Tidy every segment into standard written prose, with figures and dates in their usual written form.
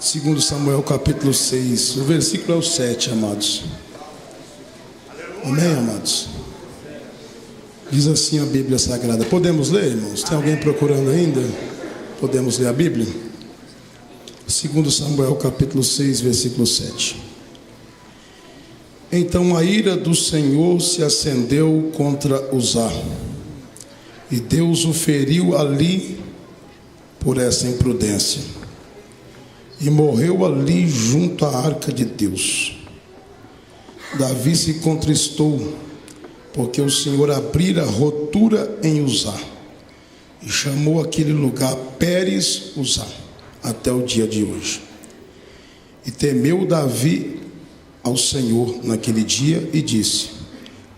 Segundo Samuel capítulo 6, o versículo é o 7, amados. Amém, amados? Diz assim a Bíblia Sagrada. Podemos ler, irmãos? Tem alguém procurando ainda? Podemos ler a Bíblia? Segundo Samuel capítulo 6, versículo 7. Então a ira do Senhor se acendeu contra Uzá, e Deus o feriu ali por essa imprudência, e morreu ali junto à arca de Deus. Davi se contristou, porque o Senhor abrira rotura em Uzá, e chamou aquele lugar Pérez Uzá, até o dia de hoje. E temeu Davi ao Senhor naquele dia, e disse: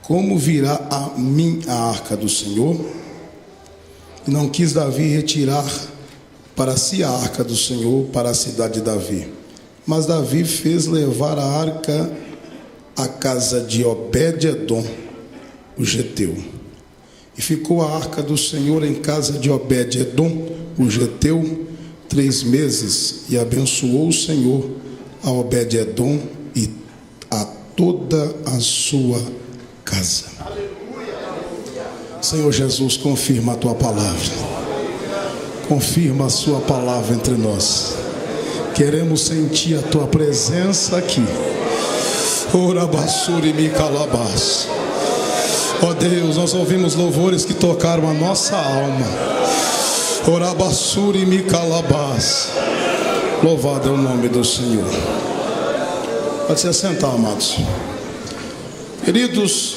como virá a mim a arca do Senhor? E não quis Davi retirar para si a arca do Senhor para a cidade de Davi. Mas Davi fez levar a arca à casa de Obed-edom, o geteu. E ficou a arca do Senhor em casa de Obed-edom, o geteu, 3 meses, e abençoou o Senhor a Obed-edom e a toda a sua casa. Senhor Jesus, confirma a tua palavra. Confirma a sua palavra entre nós. Queremos sentir a tua presença aqui. Orabassuri mi calabás. Ó Deus, nós ouvimos louvores que tocaram a nossa alma. Orabassuri mi calabás. Louvado é o nome do Senhor. Pode se assentar, amados. Queridos,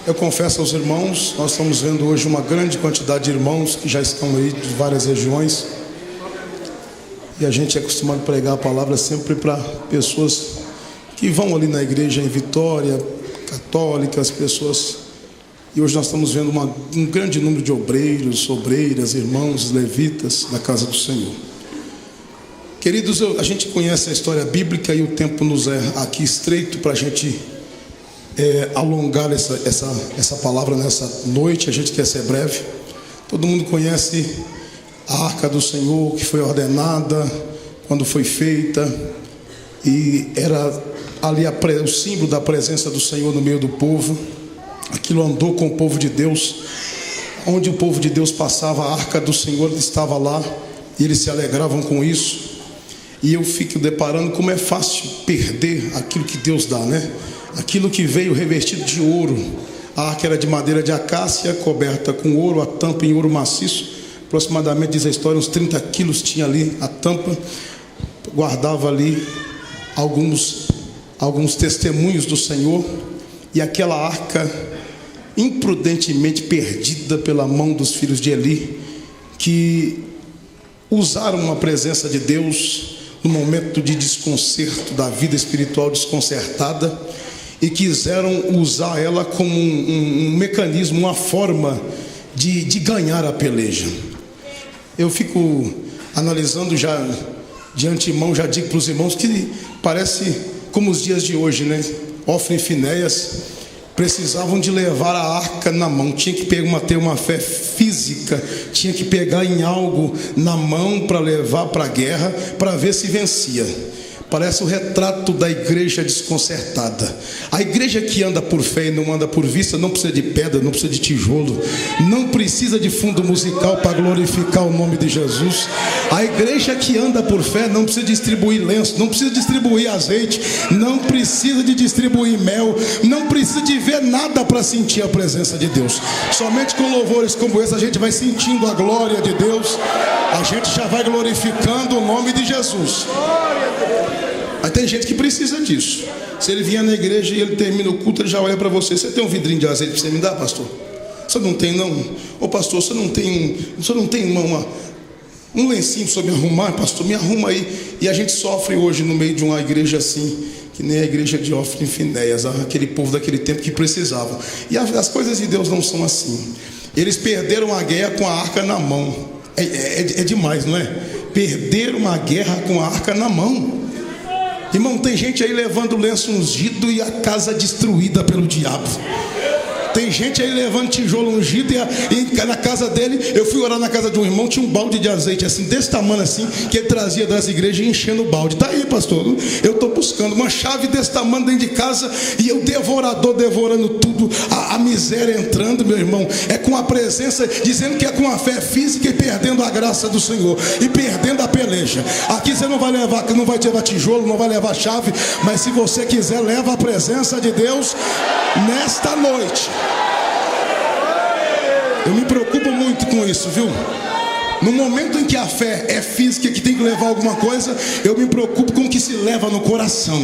eu confesso aos irmãos, nós estamos vendo hoje uma grande quantidade de irmãos que já estão aí de várias regiões. E a gente é acostumado a pregar a palavra sempre para pessoas que vão ali na igreja em Vitória, católicas, pessoas. E hoje nós estamos vendo um grande número de obreiros, obreiras, irmãos, levitas da casa do Senhor. Queridos, a gente conhece a história bíblica e o tempo nos é aqui estreito para a gente alongar essa palavra nessa noite. A gente quer ser breve. Todo mundo conhece a arca do Senhor, que foi ordenada quando foi feita, e era ali o símbolo da presença do Senhor no meio do povo. Aquilo andou com o povo de Deus. Onde o povo de Deus passava, a arca do Senhor estava lá, e eles se alegravam com isso. E eu fico deparando como é fácil perder aquilo que Deus dá, né? Aquilo que veio revestido de ouro. A arca era de madeira de acácia, coberta com ouro, a tampa em ouro maciço. Aproximadamente, diz a história, uns 30 quilos tinha ali a tampa. Guardava ali alguns testemunhos do Senhor. E aquela arca, imprudentemente perdida pela mão dos filhos de Eli, que usaram a presença de Deus no momento de desconcerto, da vida espiritual desconcertada, e quiseram usar ela como um mecanismo, uma forma de ganhar a peleja. Eu fico analisando já de antemão, já digo para os irmãos que parece como os dias de hoje, né? Ofni e Finéias precisavam de levar a arca na mão, tinha que ter uma fé física, tinha que pegar em algo na mão para levar para a guerra, para ver se vencia. Parece o retrato da igreja desconcertada. A igreja que anda por fé e não anda por vista não precisa de pedra, não precisa de tijolo, não precisa de fundo musical para glorificar o nome de Jesus. A igreja que anda por fé não precisa distribuir lenço, não precisa distribuir azeite, não precisa de distribuir mel, não precisa de ver nada para sentir a presença de Deus. Somente com louvores como esse a gente vai sentindo a glória de Deus, a gente já vai glorificando o nome de Jesus. Mas tem gente que precisa disso. Se ele vier na igreja e ele termina o culto, ele já olha para você: você tem um vidrinho de azeite para você me dar, pastor? Você não tem, não? Ô pastor, você não tem um lencinho para me arrumar? Pastor, me arruma aí. E a gente sofre hoje no meio de uma igreja assim, que nem a igreja de Ofni e Finéias, aquele povo daquele tempo que precisava. E as coisas de Deus não são assim. Eles perderam a guerra com a arca na mão. É demais, não é? Perderam a guerra com a arca na mão. Irmão, tem gente aí levando lenço ungido e a casa destruída pelo diabo. Tem gente aí levando tijolo ungido e na casa dele, eu fui orar na casa de um irmão, tinha um balde de azeite assim, desse tamanho assim, que ele trazia das igrejas e enchendo o balde. Tá aí, pastor, eu estou buscando uma chave desse tamanho dentro de casa, e eu devorador devorando tudo, a miséria entrando, meu irmão, é com a presença, dizendo que é com a fé física e perdendo a graça do Senhor, e perdendo a peleja. Aqui você não vai levar tijolo, não vai levar chave, mas se você quiser, leva a presença de Deus nesta noite. Eu me preocupo muito com isso, viu? No momento em que a fé é física, que tem que levar alguma coisa, eu me preocupo com o que se leva no coração.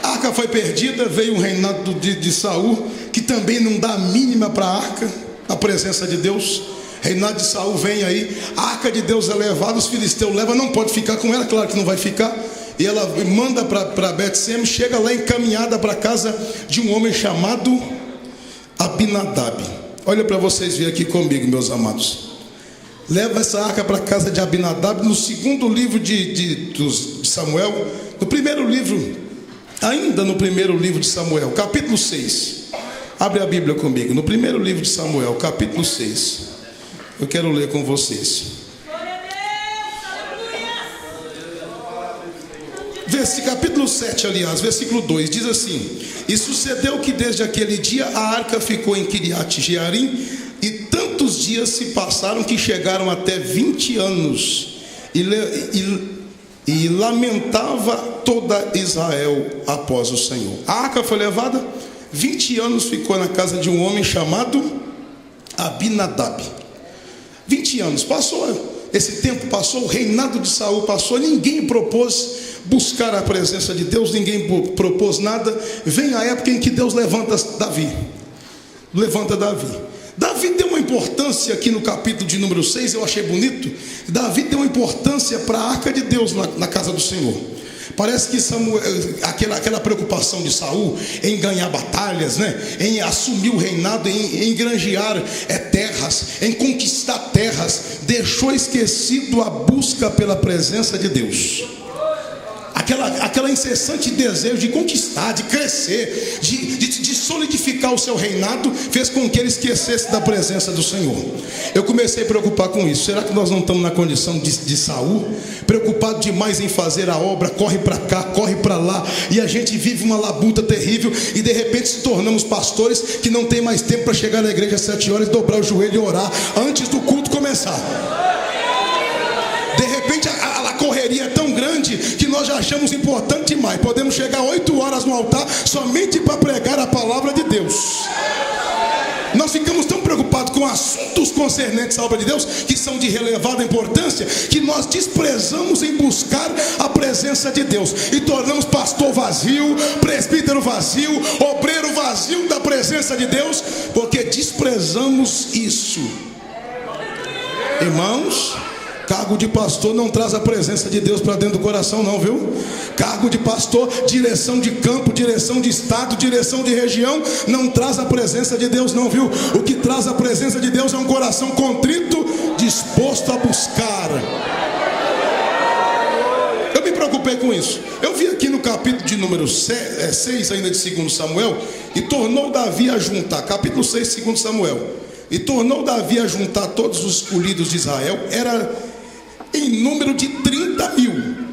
A arca foi perdida, veio um reinado de Saul, que também não dá a mínima para a arca, a presença de Deus. Reinado de Saul vem aí, a arca de Deus é levada, os filisteus levam, não pode ficar com ela, claro que não vai ficar. E ela manda para Bet-Sem, chega lá encaminhada para a casa de um homem chamado Abinadab. Olha para vocês verem aqui comigo, meus amados. Leva essa arca para a casa de Abinadab, no segundo livro de Samuel, no primeiro livro, ainda no primeiro livro de Samuel, capítulo 6. Abre a Bíblia comigo, no primeiro livro de Samuel, capítulo 6. Eu quero ler com vocês. Capítulo 7, aliás, versículo 2, diz assim: E sucedeu que desde aquele dia a arca ficou em Kiriat Jearim, e tantos dias se passaram que chegaram até 20 anos, e lamentava toda Israel após o Senhor. A arca foi levada, 20 anos ficou na casa de um homem chamado Abinadab. 20 anos, passou, esse tempo passou, o reinado de Saul passou, ninguém propôs buscar a presença de Deus, ninguém propôs nada. Vem a época em que Deus levanta Davi. Davi deu uma importância aqui no capítulo de número 6, eu achei bonito. Davi deu uma importância para a arca de Deus na casa do Senhor. Parece que Samuel, aquela preocupação de Saul em ganhar batalhas, né? Em assumir o reinado, em granjear terras, em conquistar terras, deixou esquecido a busca pela presença de Deus. Aquela incessante desejo de conquistar, de crescer, de solidificar o seu reinado, fez com que ele esquecesse da presença do Senhor. Eu comecei a preocupar com isso. Será que nós não estamos na condição de Saul? Preocupado demais em fazer a obra, corre para cá, corre para lá, e a gente vive uma labuta terrível, e de repente se tornamos pastores que não tem mais tempo para chegar na igreja às 7 horas, dobrar o joelho e orar antes do culto começar. De repente a correria é tão grande que nós já achamos importante demais. Podemos chegar 8 horas no altar somente para pregar a palavra de Deus. Nós ficamos tão preocupados com assuntos concernentes à obra de Deus, que são de relevada importância, que nós desprezamos em buscar a presença de Deus, e tornamos pastor vazio, presbítero vazio, obreiro vazio da presença de Deus, porque desprezamos isso. Irmãos, cargo de pastor não traz a presença de Deus para dentro do coração, não, viu? Cargo de pastor, direção de campo, direção de estado, direção de região, não traz a presença de Deus, não, viu? O que traz a presença de Deus é um coração contrito, disposto a buscar. Eu me preocupei com isso. Eu vi aqui no capítulo de número 6 ainda de 2 Samuel, e tornou Davi a juntar, capítulo 6, 2 Samuel, e tornou Davi a juntar todos os escolhidos de Israel, era em número de 30 mil.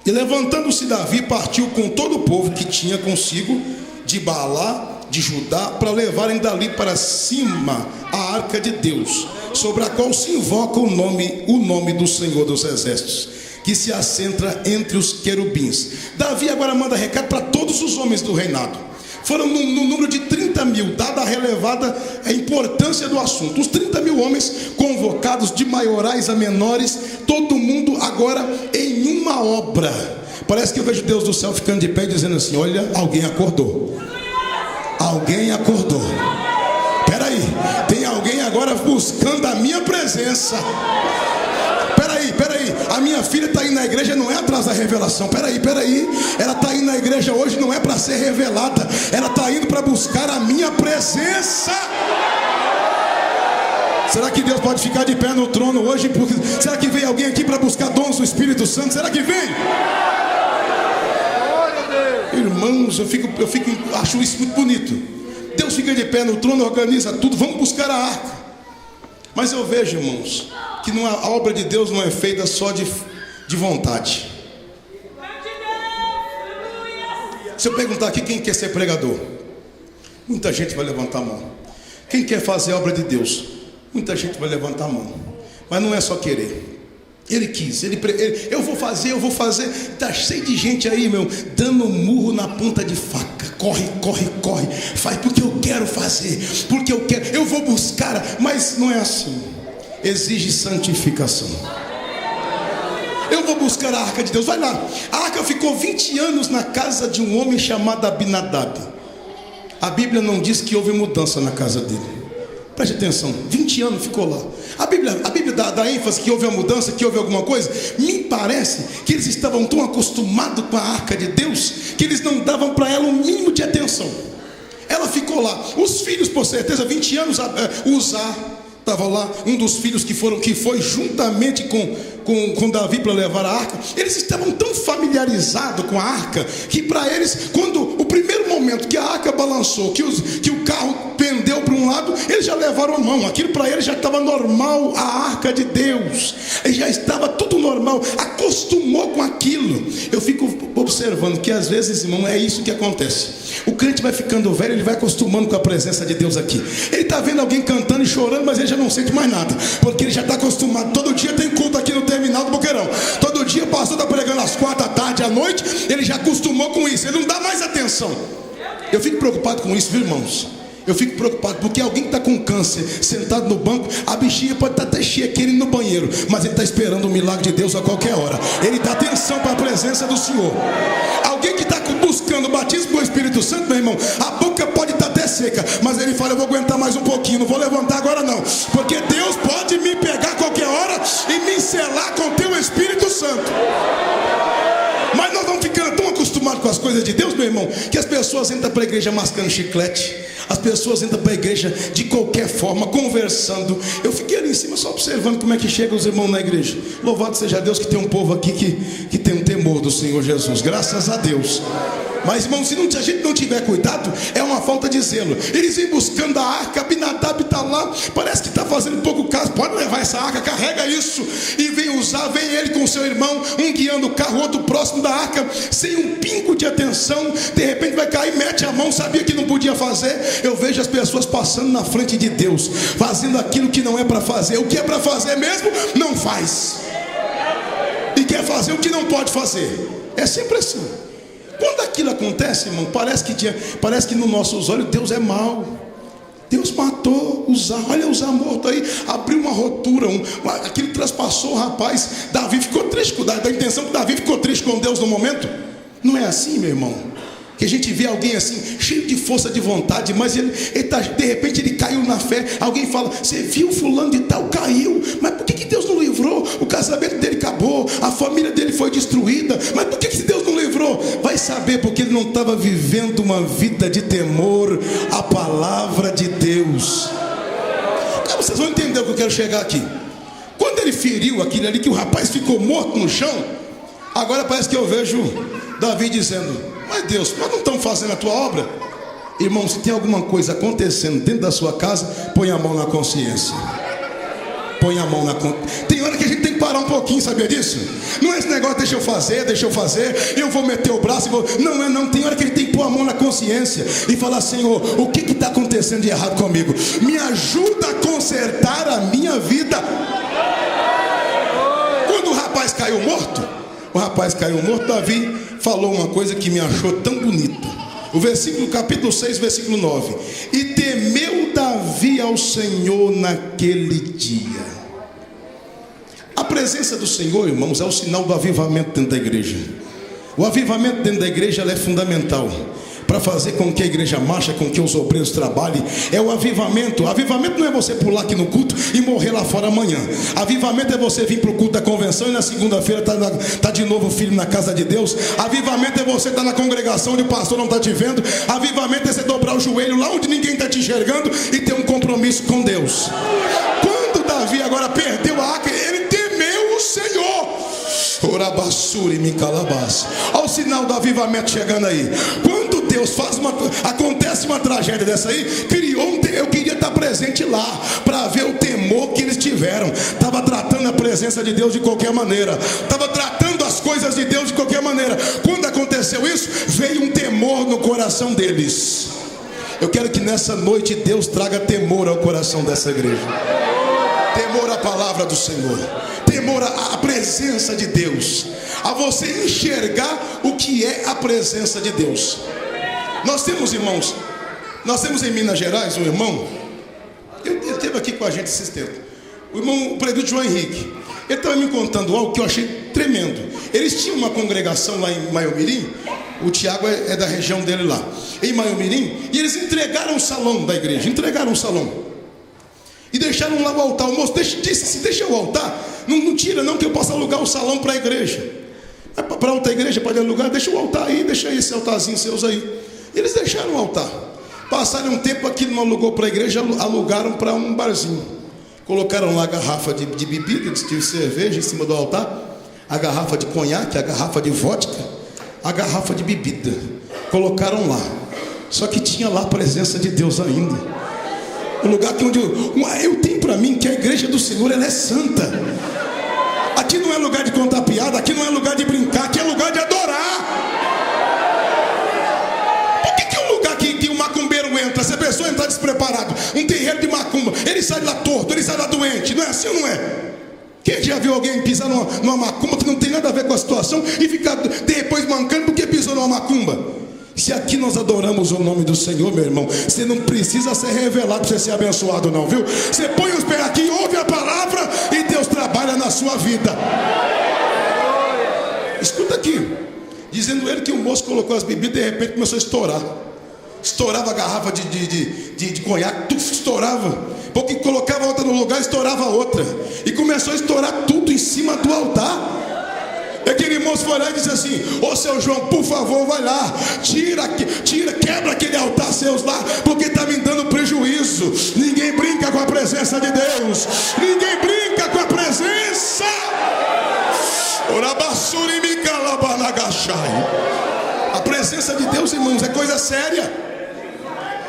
E levantando-se Davi, partiu com todo o povo que tinha consigo de Baalá, de Judá, para levarem dali para cima a arca de Deus, sobre a qual se invoca o nome do Senhor dos Exércitos, que se assenta entre os querubins. Davi agora manda recado para todos os homens do reinado. Foram no número de 30 mil, dada a relevada importância do assunto. Os 30 mil homens convocados, de maiorais a menores, todo mundo agora em uma obra. Parece que eu vejo Deus do céu ficando de pé e dizendo assim: olha, alguém acordou. Alguém acordou. Peraí, tem alguém agora buscando a minha presença. Peraí, a minha filha está indo na igreja, não é atrás da revelação. Peraí, ela está indo na igreja hoje, não é para ser revelada, ela está indo para buscar a minha presença. Será que Deus pode ficar de pé no trono hoje? Será que vem alguém aqui para buscar dons do Espírito Santo? Será que vem? Irmãos, acho isso muito bonito. Deus fica de pé no trono, organiza tudo, vamos buscar a arca. Mas eu vejo, irmãos, que a obra de Deus não é feita só de vontade. Se eu perguntar aqui quem quer ser pregador, muita gente vai levantar a mão. Quem quer fazer a obra de Deus, muita gente vai levantar a mão. Mas não é só querer. Ele quis, eu vou fazer. Está cheio de gente aí, meu, dando murro na ponta de faca. Corre, faz porque eu quero fazer, porque eu quero, eu vou buscar. Mas não é assim. Exige santificação. Eu vou buscar a arca de Deus. Vai lá. A arca ficou 20 anos na casa de um homem chamado Abinadab. A Bíblia não diz que houve mudança na casa dele. Preste atenção, 20 anos ficou lá. A Bíblia dá ênfase que houve uma mudança, que houve alguma coisa. Me parece que eles estavam tão acostumados com a arca de Deus que eles não davam para ela o mínimo de atenção. Ela ficou lá. Os filhos, por certeza, 20 anos, Uzá estava lá, um dos filhos que foi juntamente com Davi para levar a arca. Eles estavam tão familiarizados com a arca que para eles, quando o primeiro momento que a arca balançou, que o carro pendeu para um lado, eles já levaram a mão. Aquilo para eles já estava normal, a arca de Deus, e já estava tudo normal, acostumou com aquilo. Eu fico observando que às vezes, irmão, é isso que acontece. O crente vai ficando velho, ele vai acostumando com a presença de Deus aqui. Ele está vendo alguém cantando e chorando, mas ele já não sente mais nada, porque ele já está acostumado. Todo dia tem culto aqui no terminal do Boqueirão. Todo dia o pastor está pregando às 4 da tarde, à noite. Ele já acostumou com isso, ele não dá mais atenção. Eu fico preocupado com isso, viu, irmãos? Eu fico preocupado porque alguém que está com câncer, sentado no banco, a bichinha pode estar até cheia, querendo ir no banheiro, mas ele está esperando o milagre de Deus a qualquer hora. Ele dá atenção para a presença do Senhor. Alguém que está buscando o batismo com o Espírito Santo, meu irmão, a boca pode estar até seca, mas ele fala: eu vou aguentar mais um pouquinho, não vou levantar agora não, porque Deus pode me pegar a qualquer hora e me selar com o teu Espírito Santo. Mas nós vamos ficando tão acostumados com as coisas de Deus, meu irmão, que as pessoas entram para a igreja mascando chiclete. As pessoas entram para a igreja de qualquer forma, conversando. Eu fiquei ali em cima só observando como é que chegam os irmãos na igreja. Louvado seja Deus que tem um povo aqui que tem um temor do Senhor Jesus. Graças a Deus. Mas, irmão, se a gente não tiver cuidado, é uma falta de zelo. Eles vêm buscando a arca, Abinadab está lá, parece que está fazendo pouco caso. Pode levar essa arca, carrega isso. E vem ele com seu irmão, um guiando o carro, outro próximo da arca, sem um pingo de atenção. De repente vai cair, mete a mão, sabia que não podia fazer. Eu vejo as pessoas passando na frente de Deus, fazendo aquilo que não é para fazer. O que é para fazer mesmo, não faz. E quer fazer o que não pode fazer. É sempre assim. Quando aquilo acontece, irmão, parece que nos nossos olhos Deus é mau. Deus matou Uzá, olha Uzá morto aí, abriu uma rotura, aquilo traspassou o rapaz. Davi ficou triste, dá a intenção que Davi ficou triste com Deus no momento. Não é assim, meu irmão, que a gente vê alguém assim, cheio de força de vontade, mas de repente ele caiu na fé. Alguém fala: você viu fulano de tal, caiu, mas por que Deus não livrou? O casamento dele acabou, a família dele foi destruída, mas por que Deus não livrou? Vai saber, porque ele não estava vivendo uma vida de temor à palavra de Deus. Então, vocês vão entender o que eu quero chegar aqui. Quando ele feriu aquele ali, que o rapaz ficou morto no chão, agora parece que eu vejo Davi dizendo: mas Deus, nós não estamos fazendo a tua obra. Irmão, se tem alguma coisa acontecendo dentro da sua casa, põe a mão na consciência. Põe a mão na consciência. Tem hora que a gente tem que parar um pouquinho, sabia disso? Não é esse negócio, deixa eu fazer, eu vou meter o braço e vou... Não, tem hora que a gente tem que pôr a mão na consciência e falar: Senhor, o que está acontecendo de errado comigo? Me ajuda a consertar a minha vida. Quando o rapaz caiu morto, Davi falou uma coisa que me achou tão bonita. O versículo, capítulo 6, versículo 9: e temeu Davi ao Senhor naquele dia. A presença do Senhor, irmãos, é o sinal do avivamento dentro da igreja. O avivamento dentro da igreja é fundamental para fazer com que a igreja marche, com que os obreiros trabalhem. É o avivamento. O avivamento não é você pular aqui no culto e morrer lá fora amanhã. Avivamento é você vir para o culto da convenção e na segunda-feira tá de novo filho na casa de Deus. Avivamento é você estar na congregação onde o pastor não está te vendo. Avivamento é você dobrar o joelho lá onde ninguém está te enxergando e ter um compromisso com Deus. Quando Davi agora perdeu a arca, ele temeu o Senhor. Orabassuri me calabás. Olha o sinal do avivamento chegando aí. Quando Deus acontece uma tragédia dessa aí, eu queria estar presente lá, para ver o temor que eles tiveram. Estava tratando a presença de Deus de qualquer maneira, estava tratando as coisas de Deus de qualquer maneira. Quando aconteceu isso, veio um temor no coração deles. Eu quero que nessa noite Deus traga temor ao coração dessa igreja. Temor à palavra do Senhor, temor à presença de Deus, a você enxergar o que é a presença de Deus. Nós temos, irmãos, em Minas Gerais um irmão, ele esteve aqui com a gente esses tempos, o presbítero João Henrique. Ele estava me contando algo que eu achei tremendo. Eles tinham uma congregação lá em Maiomirim. O Tiago é da região dele lá, em Maiomirim. E eles entregaram o salão da igreja, e deixaram lá o altar. O moço disse assim: deixa o altar, não tira não, que eu posso alugar o salão para a igreja. Para outra igreja pode alugar, deixa o altar aí, deixa aí esse altarzinho seus aí. E eles deixaram o altar. Passaram um tempo, aqui não alugou para a igreja, alugaram para um barzinho. Colocaram lá a garrafa de bebida, de cerveja em cima do altar, a garrafa de conhaque, a garrafa de vodka, a garrafa de bebida. Colocaram lá. Só que tinha lá a presença de Deus ainda. Um lugar que eu tenho para mim que a igreja do Senhor, ela é santa. Aqui não é lugar de contar piada, aqui não é lugar de brincar, aqui é lugar de adorar. Por que é um lugar que o macumbeiro entra? Se a pessoa entrar despreparado, um terreiro de macumba, ele sai lá torto, ele sai lá doente. Não é assim ou não é? Quem já viu alguém pisar numa macumba que não tem nada a ver com a situação e ficar depois mancando porque pisou numa macumba? Se aqui nós adoramos o nome do Senhor, meu irmão, você não precisa ser revelado para você ser abençoado não, viu? Você põe os pés aqui, ouve a palavra e Deus trabalha na sua vida. Escuta aqui, dizendo ele que o moço colocou as bebidas e de repente começou a estourar. Estourava a garrafa de conhaque, tudo estourava. Porque colocava outra no lugar, estourava outra. E começou a estourar tudo em cima do altar. Aquele moço foi lá e disse assim: ô seu João, por favor, vai lá, quebra aquele altar seus lá, porque está me dando prejuízo. Ninguém brinca com a presença de Deus, ninguém brinca com a presença. A presença de Deus, irmãos, é coisa séria.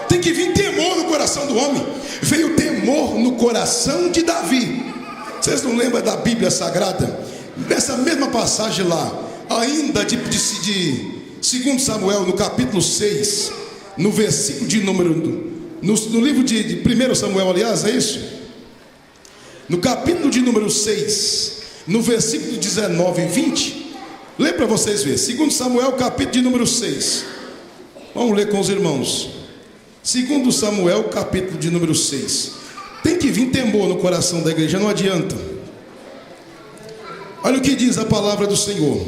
Tem que vir temor no coração do homem. Veio temor no coração de Davi. Vocês não lembram da Bíblia Sagrada? Nessa mesma passagem lá, ainda de 2 Samuel, no capítulo 6, no versículo de número, no livro de 1 Samuel, aliás, é isso? No capítulo de número 6, no versículo 19 e 20, lê para vocês verem. 2 Samuel, capítulo de número 6. Vamos ler com os irmãos. 2 Samuel, capítulo de número 6. Tem que vir temor no coração da igreja, não adianta. Olha o que diz a palavra do Senhor.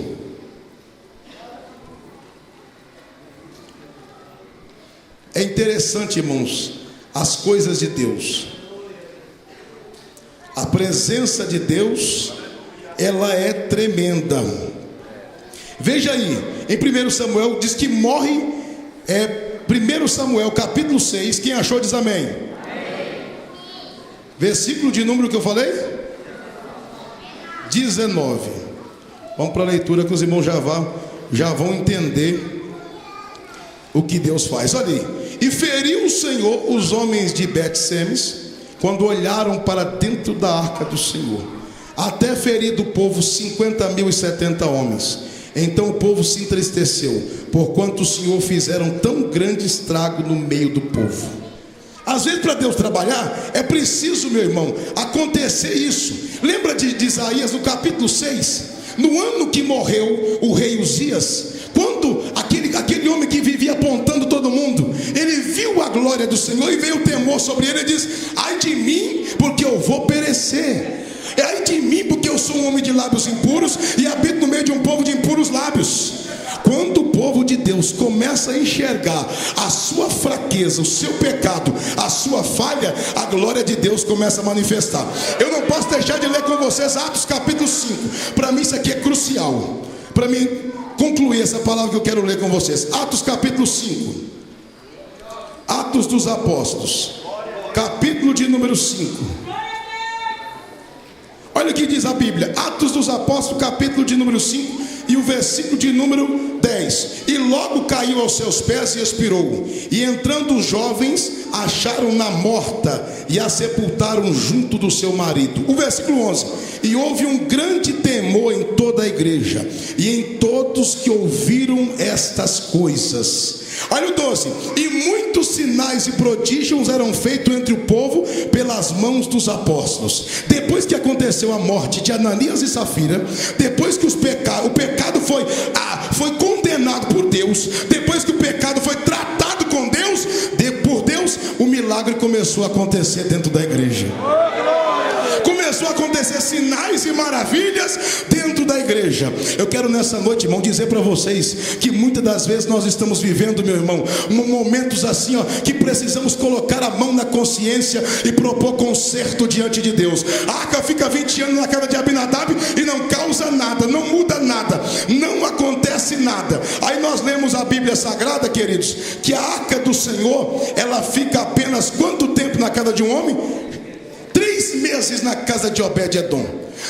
É interessante, irmãos, as coisas de Deus. A presença de Deus, ela é tremenda. Veja aí, em 1 Samuel diz que morre, 1 Samuel capítulo 6, quem achou diz amém. Versículo de número que eu falei? 19. Vamos para a leitura que os irmãos já vão entender o que Deus faz. Olha aí. E feriu o Senhor os homens de Bet-Semes quando olharam para dentro da arca do Senhor, até ferir do povo 50.070 homens. Então o povo se entristeceu, porquanto o Senhor fizeram tão grande estrago no meio do povo. Às vezes, para Deus trabalhar, é preciso, meu irmão, acontecer isso. Lembra de Isaías no capítulo 6? No ano que morreu o rei Uzias, quando aquele homem que vivia apontando todo mundo, ele viu a glória do Senhor e veio o temor sobre ele, e diz: ai de mim, porque eu vou perecer. Ai de mim, porque eu sou um homem de lábios impuros e habito no meio de um povo de impuros lábios. Quando o povo de Deus começa a enxergar a sua fraqueza, o seu pecado, a sua falha, a glória de Deus começa a manifestar. Eu não posso deixar de ler com vocês Atos capítulo 5. Para mim isso aqui é crucial, para mim concluir essa palavra que eu quero ler com vocês. Atos capítulo 5. Atos dos Apóstolos, capítulo de número 5. Olha o que diz a Bíblia, Atos dos Apóstolos, capítulo de número 5, E o versículo de número 10: e logo caiu aos seus pés e expirou. E entrando os jovens, acharam-na morta e a sepultaram junto do seu marido. O versículo 11: e houve um grande temor em toda a igreja e em todos que ouviram estas coisas. Olha o 12: e muitos sinais e prodígios eram feitos entre o povo pelas mãos dos apóstolos. Depois que aconteceu a morte de Ananias e Safira, depois que o pecado foi condenado por Deus, depois que o pecado foi tratado com Deus, por Deus, o milagre começou a acontecer dentro da igreja. Começou a acontecer sinais e maravilhas dentro da igreja. Eu quero nessa noite, irmão, dizer para vocês que muitas das vezes nós estamos vivendo, meu irmão, momentos assim, que precisamos colocar a mão na consciência e propor conserto diante de Deus. A arca fica 20 anos na casa de Abinadab e não causa nada, não muda nada, não acontece nada. Aí nós lemos a Bíblia Sagrada, queridos, que a arca do Senhor, ela fica apenas quanto tempo na casa de um homem? 3 meses na casa de Obed-Edom.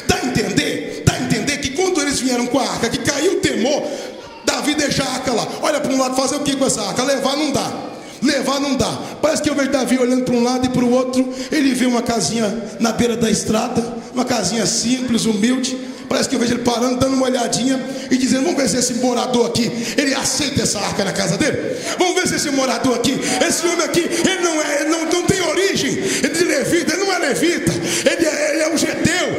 Dá a entender? Dá a entender que quando eles vieram com a arca, que caiu o temor, Davi deixa a arca lá. Olha para um lado, fazer o que com essa arca? Levar não dá. Levar não dá. Parece que eu vejo Davi olhando para um lado e para o outro. Ele vê uma casinha na beira da estrada, uma casinha simples, humilde. Parece que eu vejo ele parando, dando uma olhadinha e dizendo: vamos ver se esse morador aqui, ele aceita essa arca na casa dele. Vamos ver se esse morador aqui, esse homem aqui, ele não tem origem de levita, ele não é levita, ele é um geteu,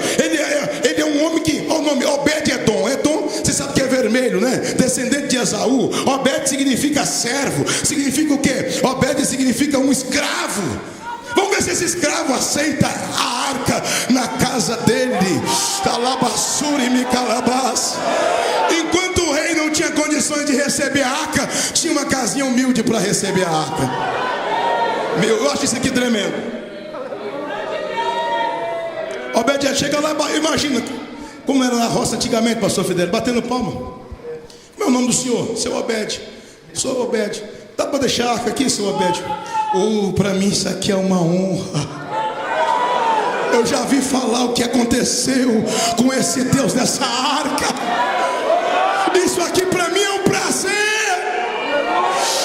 ele é um homem que, olha o nome, Obed-Edom. Edom, você sabe que é vermelho, né? Descendente de Esaú. Obed significa servo. Significa o quê? Obed significa um escravo. Vamos ver se esse escravo aceita a arca na casa dele. Calabassuri me calabás. Enquanto o rei não tinha condições de receber a arca, tinha uma casinha humilde para receber a arca. Eu acho isso aqui tremendo. Obed chega lá, imagina como era na roça antigamente, pastor Fidel, batendo palma. Como é o nome do senhor? Seu Obed. Sou Obed. Dá para deixar a arca aqui, seu Obed? Para mim isso aqui é uma honra. Eu já vi falar o que aconteceu com esse Deus nessa arca. Isso aqui para mim é um prazer.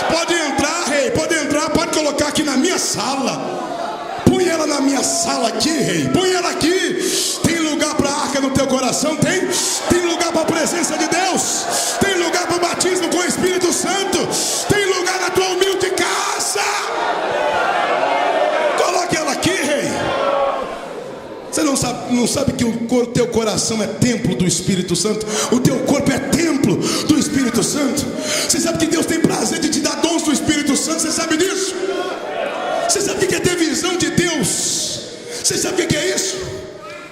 Pode entrar, rei, pode entrar, pode colocar aqui na minha sala. Põe ela na minha sala aqui, rei. Põe ela aqui. Tem lugar para a arca no teu coração? Tem lugar para a presença de Deus? Tem lugar para o batismo com o Espírito Santo? Tem lugar na tua humilde casa? Coloque ela aqui, rei. Você não sabe que o teu coração é templo do Espírito Santo? O teu corpo é templo do Espírito Santo? Você sabe que Deus tem prazer de te dar dons do Espírito Santo? Você sabe disso? Você sabe o que é ter visão de Deus? Você sabe o que é isso?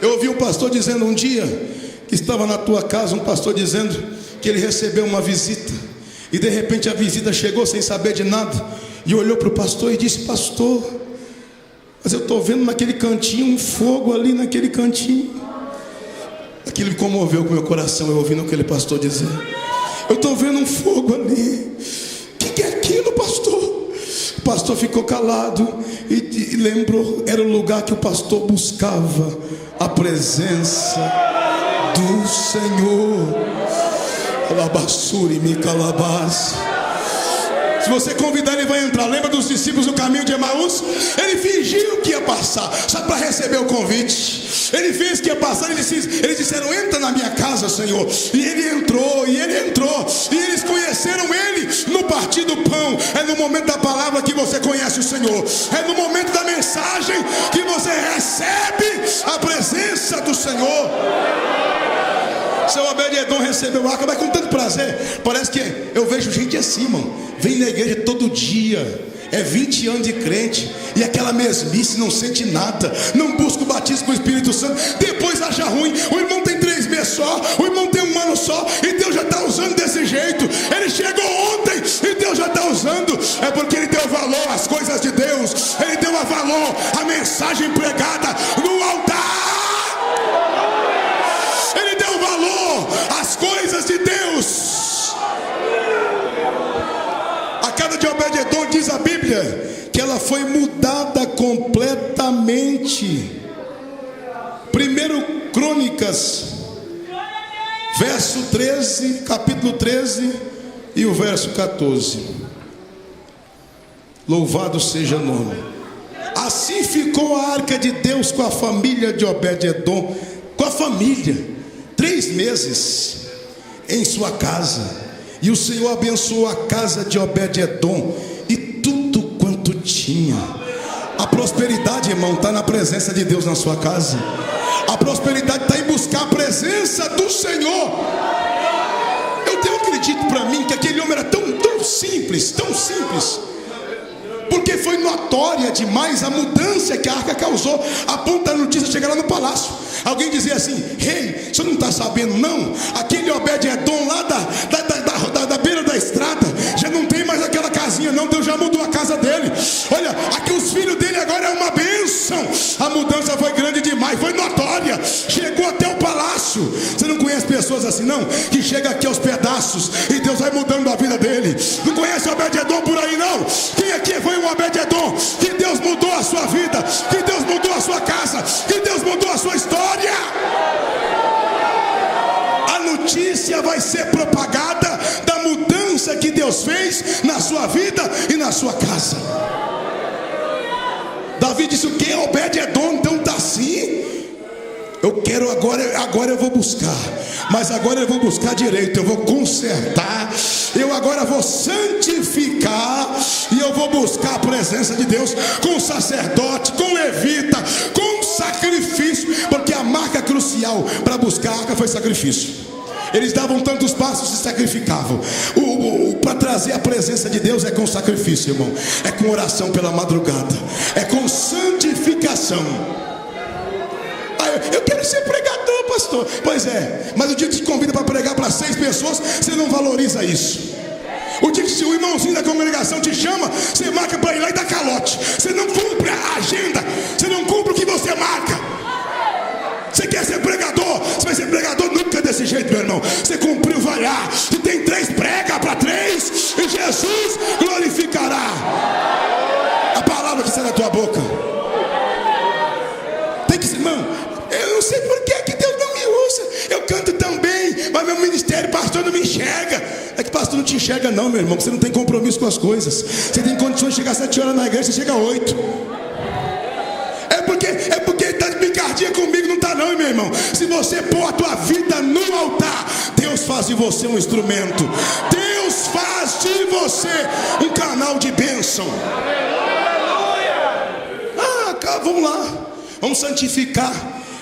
Eu ouvi um pastor dizendo um dia, que estava na tua casa, um pastor dizendo que ele recebeu uma visita, e de repente a visita chegou sem saber de nada, e olhou para o pastor e disse: pastor, mas eu estou vendo naquele cantinho um fogo ali naquele cantinho. Aquilo me comoveu com o meu coração, eu ouvindo aquele pastor dizer: eu estou vendo um fogo ali. O que é aquilo, pastor? O pastor ficou calado e lembrou, era o lugar que o pastor buscava a presença do Senhor. Alabassuri me calabás. Se você convidar, ele vai entrar. Lembra dos discípulos no caminho de Emaús? Ele fingiu que ia passar, só para receber o convite. Ele fez que ia passar. Eles disseram: entra na minha casa, Senhor. E ele entrou, e eles conheceram ele no partir do pão. É no momento da palavra que você conhece o Senhor. É no momento da mensagem que você recebe a presença do Senhor. Seu Obed-Edom recebeu a arca, mas com tanto prazer. Parece que eu vejo gente assim, irmão. Vem na igreja todo dia, é 20 anos de crente, e aquela mesmice, não sente nada, não busca o batismo com o Espírito Santo. Depois acha ruim. O irmão tem 3 meses só, o irmão tem 1 ano só, e Deus já está usando desse jeito. Ele chegou ontem e Deus já está usando. É porque ele deu valor às coisas de Deus. Ele deu valor à mensagem pregada no altar. Ele deu valor às coisas de Deus. A casa de Obed-Edom, diz a Bíblia, que ela foi mudada completamente. 1 Crônicas verso 13, capítulo 13 e o verso 14. Louvado seja o nome. Assim ficou a arca de Deus com a família de Obed-edom, com a família, 3 meses em sua casa. E o Senhor abençoou a casa de Obed-edom e tudo quanto tinha. A prosperidade, irmão, está na presença de Deus na sua casa. A prosperidade está em buscar a presença do Senhor. Eu tenho acredito para mim que aquele homem era tão simples, porque foi notória demais a mudança que a arca causou, a ponto da notícia chegar lá no palácio. Alguém dizia assim: rei, você não está sabendo não? Aquele Obed-edom lá da beira da estrada já não tem mais aquela casinha não, Deus já mudou a casa dele. Olha, aqui os filhos dele agora é uma bênção. A mudança foi grande demais, foi notória, chegou até o palácio. Você não conhece pessoas assim não? Que chega aqui aos pedaços e Deus vai mudando a vida dele. Não conhece Obed-edom por aí não? Quem aqui foi um Obed-edom que Deus mudou a sua vida, que Deus mudou a sua casa, que Deus mudou a sua história? A notícia vai ser propagada da mudança que Deus fez na sua vida e na sua casa. Davi disse: o que? Obed-edom então está assim? Eu quero agora eu vou buscar, mas agora eu vou buscar direito, eu vou consertar, eu agora vou santificar, e eu vou buscar a presença de Deus com sacerdote, com levita, com sacrifício, porque a marca crucial para buscar a arca foi sacrifício. Eles davam tantos passos e sacrificavam. Para trazer a presença de Deus é com sacrifício, irmão, é com oração pela madrugada, é com santificação. Eu quero ser pregador, pastor. Pois é, mas o dia que te convida para pregar para 6 pessoas, você não valoriza isso. O dia que o irmãozinho da congregação te chama, você marca para ir lá e dá calote. Você não cumpre a agenda, você não cumpre o que você marca. Você quer ser pregador, você vai ser pregador nunca desse jeito, meu irmão. Você cumpriu, vai lá. Se tem 3, prega para 3 e Jesus glorificará a palavra que sai da tua boca. Tem que ser, irmão. Eu não sei por que Deus não me usa. Eu canto tão bem, mas meu ministério, pastor, não me enxerga. É que pastor não te enxerga não, meu irmão. Você não tem compromisso com as coisas. Você tem condições de chegar às 7 horas na igreja, você chega às 8. É porque está de picardia comigo, não está não, meu irmão. Se você pôr a tua vida no altar, Deus faz de você um instrumento. Deus faz de você um canal de bênção. Vamos lá. Vamos santificar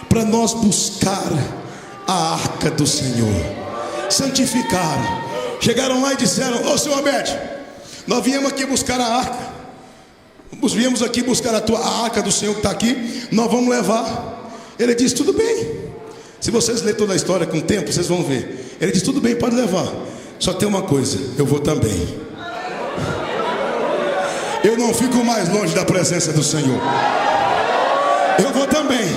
para nós buscar a arca do Senhor. Santificaram. Chegaram lá e disseram: ô senhor Obed, nós viemos aqui buscar a arca. Nós viemos aqui buscar a arca do Senhor que está aqui. Nós vamos levar. Ele disse: tudo bem. Se vocês lerem toda a história com o tempo, vocês vão ver. Ele disse: tudo bem, pode levar. Só tem uma coisa: eu vou também. Eu não fico mais longe da presença do Senhor. Eu vou também.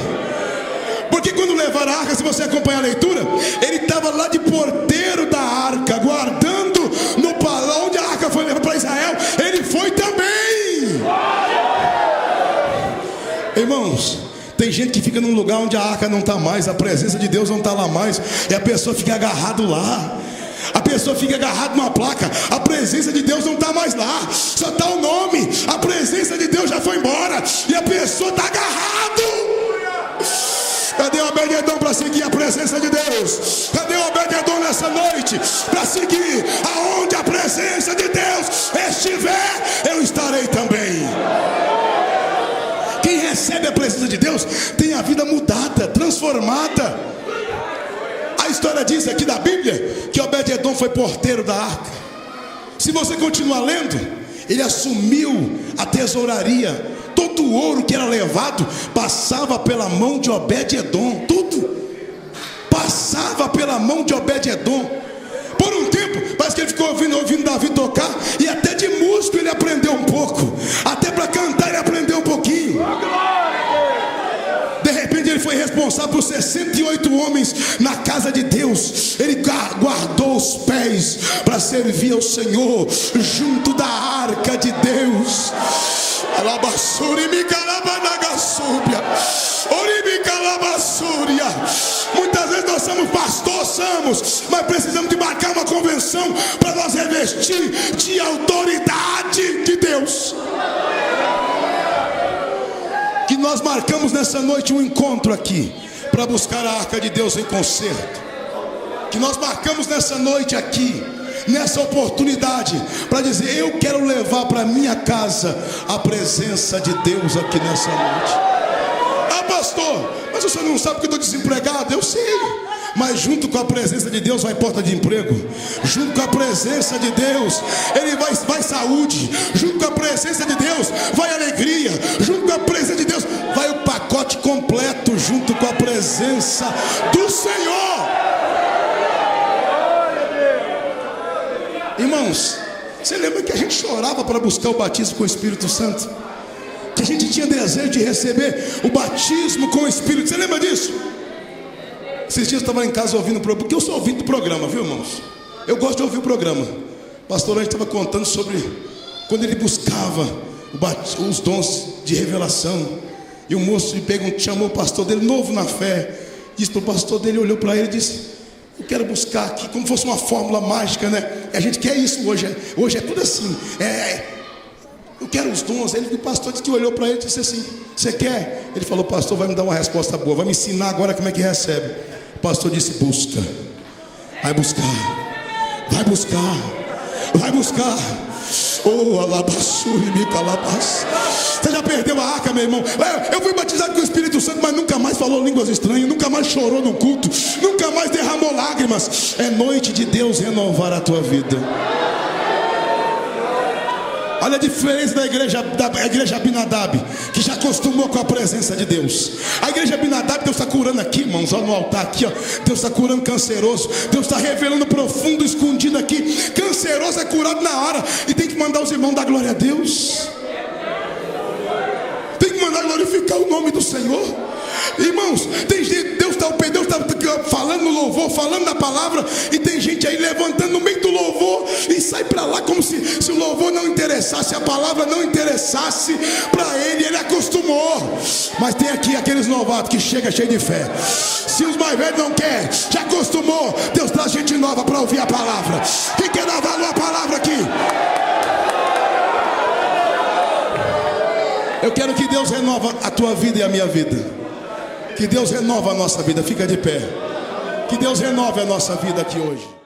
Porque quando levaram a arca, se você acompanhar a leitura, ele estava lá de porteiro da arca, guardando no palácio onde a arca foi levada para Israel. Ele foi também. Irmãos, tem gente que fica num lugar onde a arca não está mais, a presença de Deus não está lá mais, e a pessoa fica agarrado lá. A pessoa fica agarrada numa placa. A presença de Deus não está mais lá, só está o nome. A presença de Deus já foi embora e a pessoa está agarrado. Cadê o Obed-edom para seguir a presença de Deus? Cadê o Obed-edom nessa noite para seguir aonde a presença de Deus estiver? Eu estarei também. Quem recebe a presença de Deus tem a vida mudada, transformada. A história diz aqui da Bíblia que Obed-edom foi porteiro da arca. Se você continuar lendo, ele assumiu a tesouraria. Todo o ouro que era levado passava pela mão de Obed-edom. Tudo passava pela mão de Obed-edom. Por um tempo, parece que ele ficou ouvindo Davi tocar. E até de músico ele aprendeu um pouco. Até para cantar ele aprendeu um pouquinho. De repente ele foi responsável por 68 homens na casa de Deus. Ele guardou os pés para servir ao Senhor junto da arca de Deus. Alabassuri mi calabanagasúbia, ori mi calabasúria. Muitas vezes nós somos pastores, mas precisamos de marcar uma convenção para nós revestir de autoridade de Deus. Que nós marcamos nessa noite um encontro aqui para buscar a arca de Deus em concerto. Que nós marcamos nessa noite aqui, nessa oportunidade, para dizer: eu quero levar para minha casa a presença de Deus aqui nessa noite. Ah, pastor, mas o senhor não sabe que eu estou desempregado? Eu sei. Mas junto com a presença de Deus vai porta de emprego. Junto com a presença de Deus ele vai saúde. Junto com a presença de Deus vai alegria. Junto com a presença de Deus vai o pacote completo. Junto com a presença do Senhor. Irmãos, você lembra que a gente chorava para buscar o batismo com o Espírito Santo? Que a gente tinha desejo de receber o batismo com o Espírito. Você lembra disso? Esses dias eu estava em casa ouvindo o programa, porque eu sou ouvindo do programa, viu, irmãos? Eu gosto de ouvir o programa. O pastor Anjo estava contando sobre quando ele buscava os dons de revelação. E o moço chamou o pastor dele, novo na fé. Disse para o pastor dele, olhou para ele e disse: eu quero buscar aqui, como fosse uma fórmula mágica, né? E a gente quer isso hoje. Hoje é tudo assim. Eu quero os dons. O pastor disse que olhou para ele e disse assim: você quer? Ele falou: pastor, vai me dar uma resposta boa, vai me ensinar agora como é que recebe. O pastor disse: busca. Vai buscar. Vai buscar. Vai buscar. Oh, alabassuri, mica alabas. Você já perdeu a arca, meu irmão? Eu fui batizado com o Espírito Santo, mas nunca mais falou línguas estranhas, nunca mais chorou no culto, nunca mais derramou lágrimas. É noite de Deus renovar a tua vida. Olha a diferença da igreja Abinadab, que já acostumou com a presença de Deus. A igreja Abinadab, Deus está curando aqui, irmãos, olha no altar aqui, ó. Deus está curando canceroso. Deus está revelando profundo, escondido aqui. Canceroso é curado na hora. E tem que mandar os irmãos dar glória a Deus. Tem que mandar glorificar o nome do Senhor. Irmãos, tem gente, Deus está falando no louvor, falando da palavra, e tem gente aí levantando no meio do louvor e sai para lá como se o louvor não interessasse, a palavra não interessasse para ele acostumou. Mas tem aqui aqueles novatos que chegam cheio de fé. Se os mais velhos não querem, já acostumou, Deus traz gente nova para ouvir a palavra. Quem quer dar valor à palavra aqui? Eu quero que Deus renova a tua vida e a minha vida. Que Deus renova a nossa vida. Fica de pé. Que Deus renove a nossa vida aqui hoje.